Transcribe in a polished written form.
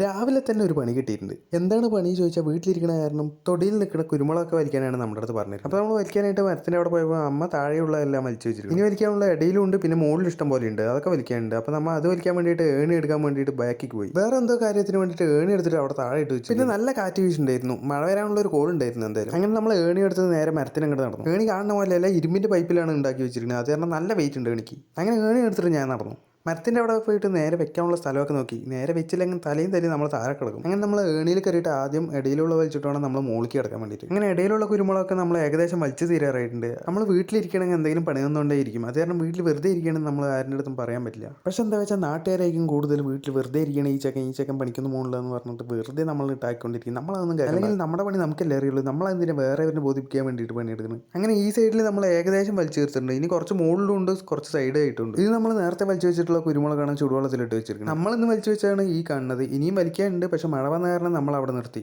രാവിലെ തന്നെ ഒരു പണി കിട്ടിയിട്ടുണ്ട്. എന്താണ് പണി ചോദിച്ചാൽ വീട്ടിലിരിക്കണ കാരണം തൊടിയിൽ നിൽക്കുന്ന കുരുമുളകൊക്കെ വലിക്കാനാണ് നമ്മുടെ അടുത്ത് പറഞ്ഞത്. അപ്പോൾ നമ്മൾ വലിക്കാനായിട്ട് മരത്തിൻ്റെ അവിടെ പോയപ്പോൾ അമ്മ താഴെയുള്ളതെല്ലാം വലിച്ചു വെച്ചിട്ടുണ്ട്. ഇനി വലിക്കാനുള്ള ഇടയിലും ഉണ്ട്, പിന്നെ മുകളിൽ ഇഷ്ടം പോലെ ഉണ്ട്, അതൊക്കെ വലിക്കാനുണ്ട്. അപ്പോൾ നമ്മൾ അത് വലിക്കാൻ വേണ്ടിയിട്ട് ഏണി എടുക്കാൻ വേണ്ടിയിട്ട് ബാക്കിക്ക് പോയി. വേറെ എന്തോ കാര്യത്തിന് വേണ്ടിയിട്ട് ഏണി എടുത്തിട്ട് അവിടെ താഴെ ഇട്ട് വെച്ചു. പിന്നെ നല്ല കാറ്റ് വീശുണ്ടായിരുന്നു, മഴ വരാനുള്ള ഒരു കോൾ ഉണ്ടായിരുന്നു എന്തായാലും. അങ്ങനെ നമ്മൾ ഏണി എടുത്തത് നേരെ മരത്തിന് അങ്ങോട്ട് നടന്നു. ഏണി കാണുന്ന പോലെയല്ല, ഇരുമ്പിൻ്റെ പൈപ്പിലാണ് ഉണ്ടാക്കി വെച്ചിരിക്കുന്നത്. അത് കാരണം നല്ല വെയിറ്റ് ഉണ്ട് ഏണിക്ക്. അങ്ങനെ ഏണി എടുത്തിട്ട് ഞാൻ നടന്നു. മരത്തിൻ്റെ അവിടെ പോയിട്ട് നേരെ വെക്കാനുള്ള സ്ഥലമൊക്കെ നോക്കി. നേരെ വെച്ചില്ലെങ്കിൽ തലയും തലയും നമ്മൾ താഴെ കിടക്കും. അങ്ങനെ നമ്മൾ ഏണിയിൽ കയറിയിട്ട് ആദ്യം ഇടയിലുള്ള വലിച്ചിട്ട് വേണം നമ്മൾ മുകളിലേക്ക് കിടക്കാൻ വേണ്ടിയിട്ട്. അങ്ങനെ ഇടയിലുള്ള കുരുമുളകൊക്കെ നമ്മൾ ഏകദേശം വലിച്ചു തീരാറായിട്ടുണ്ട്. നമ്മൾ വീട്ടിലിരിക്കണമെങ്കിൽ എന്തെങ്കിലും പണിയൊന്നുകൊണ്ടേ ഇരിക്കും. അത് കാരണം വീട്ടിൽ വെറുതെ ഇരിക്കണമെന്ന് നമ്മൾ ആരുടെ അടുത്തും പറയാൻ പറ്റില്ല. പക്ഷെ എന്താ വെച്ചാൽ നാട്ടുകാരായിരിക്കും കൂടുതൽ വീട്ടിൽ വെറുതെ ഇരിക്കണം, ഈ ചെക്കൻ പണിക്കൊന്നും പോകണില്ല എന്ന് പറഞ്ഞിട്ട് വെറുതെ നമ്മൾ ഇട്ടാക്കിക്കൊണ്ടിരിക്കും. നമ്മളതൊന്നും കാര്യം, അല്ലെങ്കിൽ നമ്മുടെ പണി നമുക്കല്ലേ അറിയുള്ളൂ. നമ്മളെന്തിനാ വേറെ അവരെ ബോധിപ്പിക്കാൻ വേണ്ടിയിട്ട് പണിയെടുക്കുന്നത്. അങ്ങനെ ഈ സൈഡിൽ നമ്മൾ ഏകദേശം വലിച്ചു തീർത്തിട്ടുണ്ട്. ഇനി കുറച്ച് മുകളിലുണ്ട്, കുറച്ച് സൈഡായിട്ടുണ്ട്. ഇത് നമ്മൾ നേരത്തെ വലിച്ചു വെച്ചിട്ടുള്ള കുരുമുളകാണ് ചൂടുവെള്ളത്തിലിട്ട് വെച്ചിരിക്കുന്നത്. നമ്മളിന്ന് വലിച്ചു വെച്ചാണ് ഈ കാണുന്നത്. ഇനിയും വലിക്കാനുണ്ട്, പക്ഷെ മഴ വന്ന കാരണം നമ്മൾ അവിടെ നിർത്തി.